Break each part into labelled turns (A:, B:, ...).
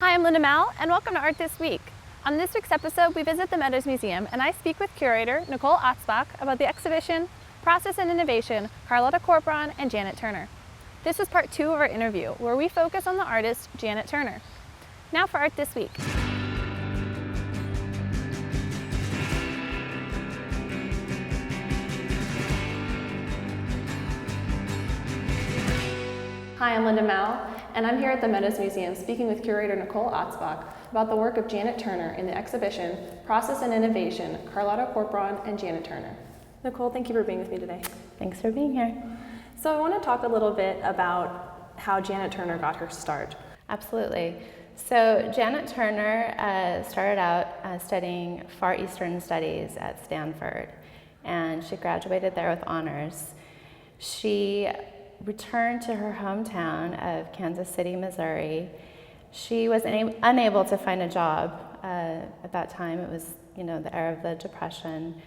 A: Hi, I'm Linda Mowl, and welcome to Art This Week. On this week's episode, we visit the Meadows Museum, and I speak with curator Nicole Atzbach about the exhibition Process and Innovation, Carlotta Corpron and Janet Turner. This is part 2 of our interview, where we focus on the artist Janet Turner. Now for Art This Week. Hi, I'm Linda Mowl, and I'm here at the Meadows Museum speaking with curator Nicole Atzbach about the work of Janet Turner in the exhibition Process and Innovation, Carlotta Corpron and Janet Turner. Nicole, thank you for being with me today.
B: Thanks for being here.
A: So I want to talk a little bit about how Janet Turner got her start.
B: Absolutely. So Janet Turner started out studying Far Eastern Studies at Stanford, and she graduated there with honors. She returned to her hometown of Kansas City, Missouri. She was unable to find a job at that time. It was, the era of the Depression.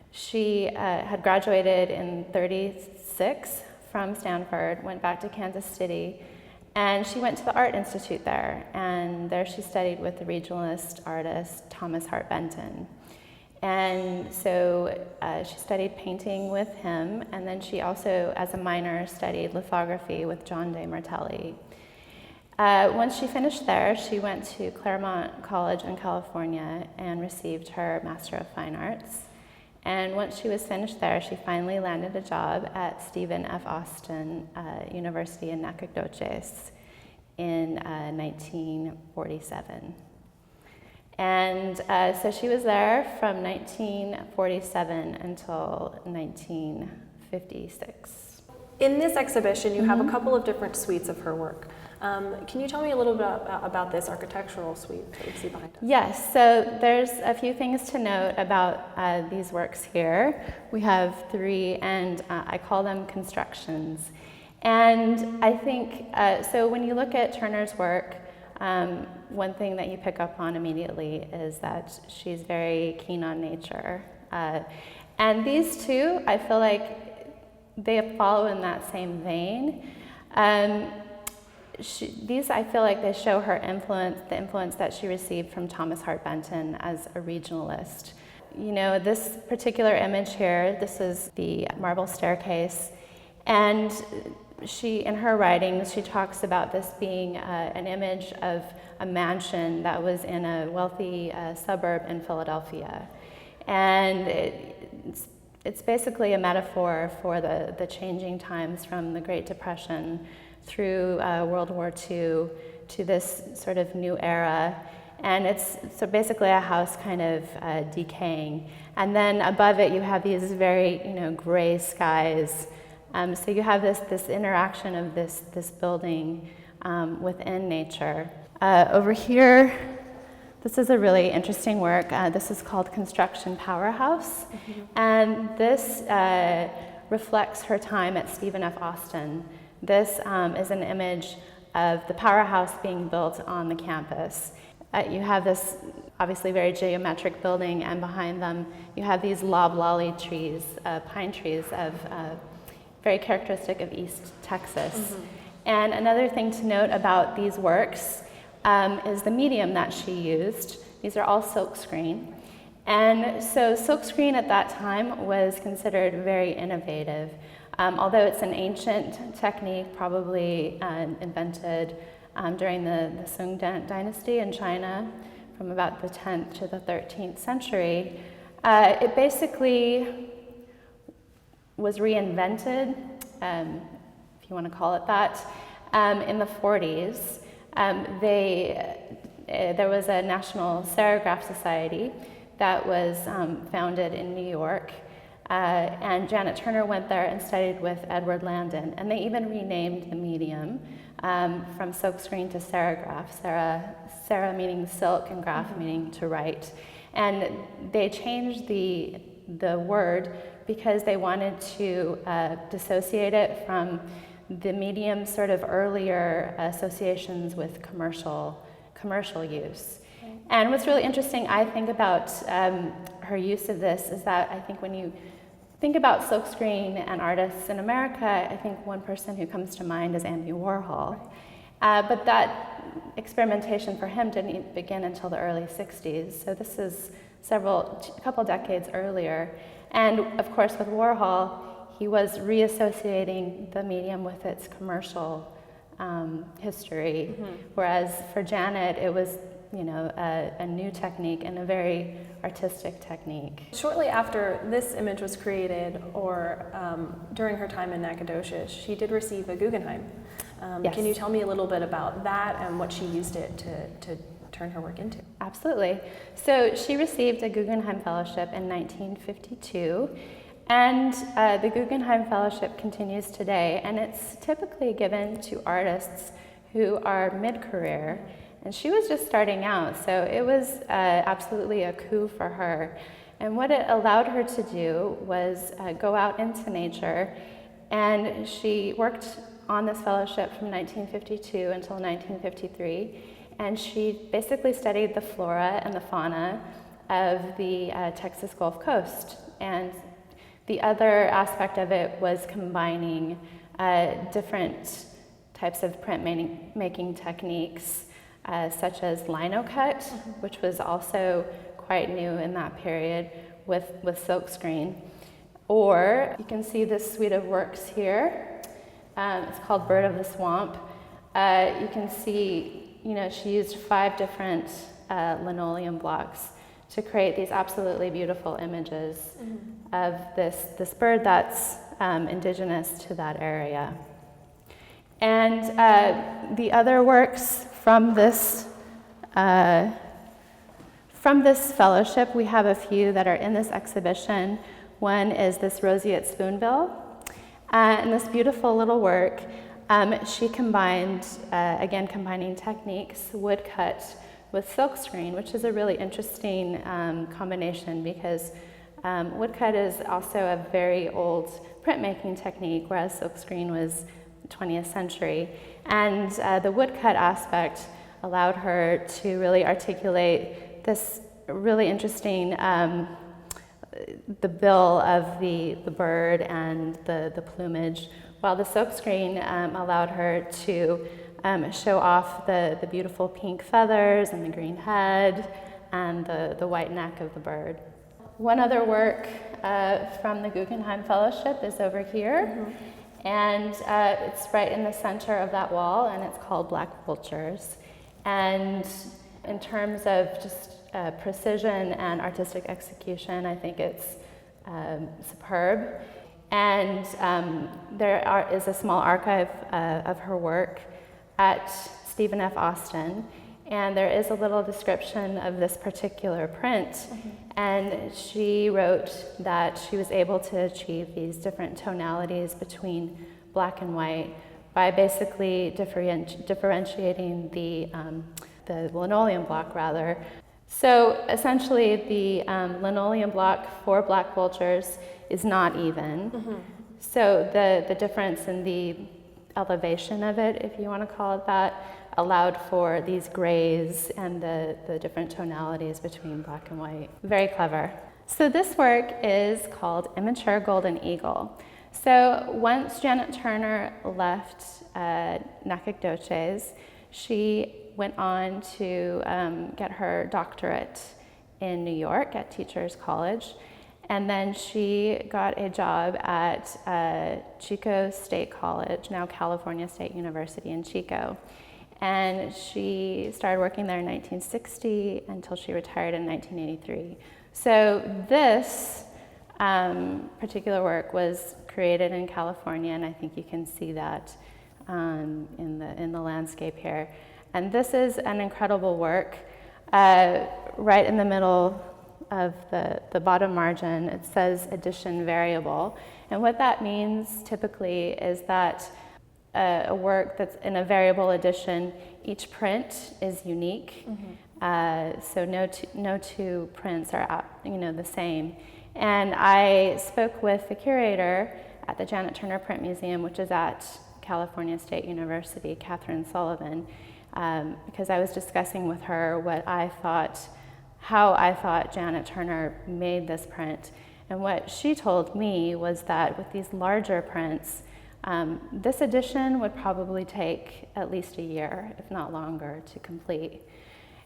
B: She had graduated in '36 from Stanford, went back to Kansas City, and she went to the Art Institute there. And there she studied with the regionalist artist Thomas Hart Benton. And so she studied painting with him, and then she also, as a minor, studied lithography with John de Martelli. Once she finished there, she went to Claremont College in California and received her Master of Fine Arts. And once she was finished there, she finally landed a job at Stephen F. Austin University in Nacogdoches in 1947. And so she was there from 1947 until 1956.
A: In this exhibition, you have a couple of different suites of her work. Can you tell me a little bit about this architectural suite that you see behind us?
B: Yes, so there's a few things to note about these works here. We have 3, and I call them constructions. And I think, so when you look at Turner's work, one thing that you pick up on immediately is that she's very keen on nature. And these two, I feel like they follow in that same vein. These, I feel like they show her influence, the influence that she received from Thomas Hart Benton as a regionalist. This particular image here, this is the marble staircase, and in her writings, she talks about this being an image of a mansion that was in a wealthy suburb in Philadelphia. And it's basically a metaphor for the changing times from the Great Depression through World War II to this sort of new era. And it's so basically a house kind of decaying. And then above it, you have these very gray skies. So you have this interaction of this building within nature. Over here, this is a really interesting work. This is called Construction Powerhouse. And this reflects her time at Stephen F. Austin. This is an image of the powerhouse being built on the campus. You have this obviously very geometric building, and behind them you have these loblolly trees, pine trees of very characteristic of East Texas. And another thing to note about these works is the medium that she used. These are all silkscreen. And so silkscreen at that time was considered very innovative. Although it's an ancient technique, probably invented during the Sung dynasty in China from about the 10th to the 13th century, it basically was reinvented, if you want to call it that, in the 40s. There was a National Serigraph Society that was founded in New York, and Janet Turner went there and studied with Edward Landon, and they even renamed the medium from silkscreen to serigraph. Sera meaning silk and graph meaning to write. And they changed the word because they wanted to dissociate it from the medium's sort of earlier associations with commercial use. And what's really interesting, I think, about her use of this is that I think when you think about silkscreen and artists in America, I think one person who comes to mind is Andy Warhol. But that experimentation for him didn't begin until the early 60s. So this is a couple decades earlier. And of course with Warhol, he was reassociating the medium with its commercial history, whereas for Janet, it was a new technique and a very artistic technique.
A: Shortly after this image was created, or during her time in Nacogdoches, she did receive a Guggenheim.
B: Yes.
A: Can you tell me a little bit about that and what she used it to turn her work into?
B: Absolutely. So she received a Guggenheim Fellowship in 1952, and the Guggenheim Fellowship continues today, and it's typically given to artists who are mid-career. And she was just starting out, so it was absolutely a coup for her. And what it allowed her to do was go out into nature, and she worked on this fellowship from 1952 until 1953, and she basically studied the flora and the fauna of the Texas Gulf Coast. And the other aspect of it was combining different types of printmaking techniques, such as lino cut, which was also quite new in that period, with silkscreen. Or you can see this suite of works here. It's called Bird of the Swamp. You can see, she used 5 different linoleum blocks to create these absolutely beautiful images of this bird that's indigenous to that area. And the other works from this fellowship, we have a few that are in this exhibition. One is this Roseate Spoonbill, and this beautiful little work. She combined, again, combining techniques, woodcut with silkscreen, which is a really interesting combination because woodcut is also a very old printmaking technique, whereas silkscreen was 20th century. And the woodcut aspect allowed her to really articulate this really interesting, the bill of the bird and the plumage, while the silkscreen allowed her to show off the beautiful pink feathers and the green head and the white neck of the bird. One other work from the Guggenheim Fellowship is over here. And it's right in the center of that wall, and it's called Black Vultures. And in terms of just precision and artistic execution, I think it's superb. And there is a small archive of her work at Stephen F. Austin, and there is a little description of this particular print. And she wrote that she was able to achieve these different tonalities between black and white by basically differentiating the linoleum block, rather. So essentially, the linoleum block for Black Vultures is not even. So the difference in the elevation of it, if you want to call it that, allowed for these grays and the different tonalities between black and white. Very clever. So this work is called Immature Golden Eagle. So once Janet Turner left Nacogdoches, she went on to get her doctorate in New York at Teachers College. And then she got a job at Chico State College, now California State University in Chico. And she started working there in 1960 until she retired in 1983. So this particular work was created in California, and I think you can see that in the landscape here. And this is an incredible work. Right in the middle of the bottom margin, it says edition variable. And what that means typically is that a work that's in a variable edition, each print is unique. So no two prints are the same. And I spoke with the curator at the Janet Turner Print Museum, which is at California State University, Catherine Sullivan, because I was discussing with her how I thought Janet Turner made this print. And what she told me was that with these larger prints, This edition would probably take at least a year, if not longer, to complete.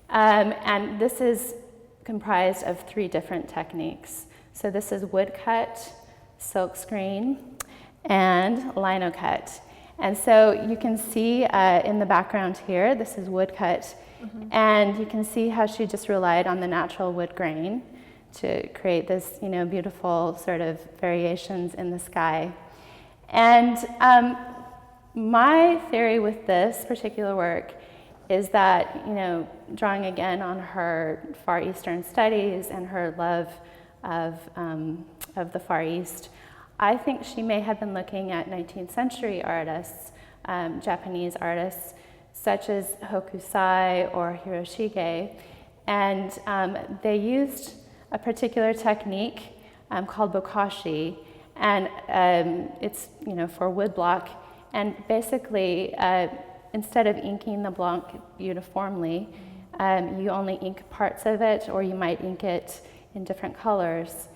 B: And this is comprised of 3 different techniques. So this is woodcut, silkscreen, and linocut. And so you can see in the background here, this is woodcut, and you can see how she just relied on the natural wood grain to create this, beautiful sort of variations in the sky. And my theory with this particular work is that, drawing again on her Far Eastern studies and her love of the Far East, I think she may have been looking at 19th century artists, Japanese artists, such as Hokusai or Hiroshige, and they used a particular technique called bokashi, and it's for woodblock, and basically instead of inking the block uniformly, you only ink parts of it, or you might ink it in different colors.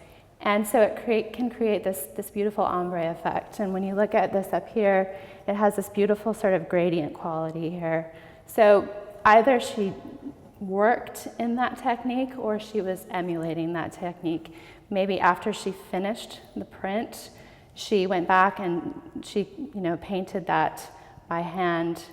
B: And so it can create this beautiful ombre effect. And when you look at this up here, it has this beautiful sort of gradient quality here. So either she worked in that technique or she was emulating that technique. Maybe after she finished the print, she went back and she painted that by hand,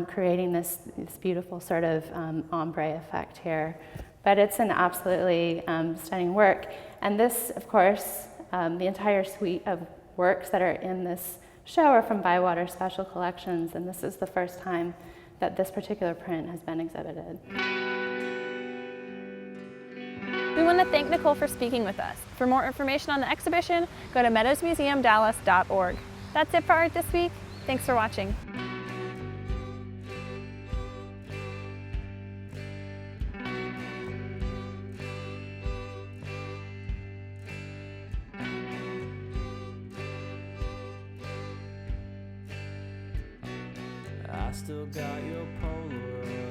B: creating this beautiful sort of ombre effect here. But it's an absolutely stunning work. And this, of course, the entire suite of works that are in this show are from Bywater Special Collections, and this is the first time that this particular print has been exhibited.
A: We want to thank Nicole for speaking with us. For more information on the exhibition, go to meadowsmuseumdallas.org. That's it for Art This Week. Thanks for watching.
C: I still got your Polaroid.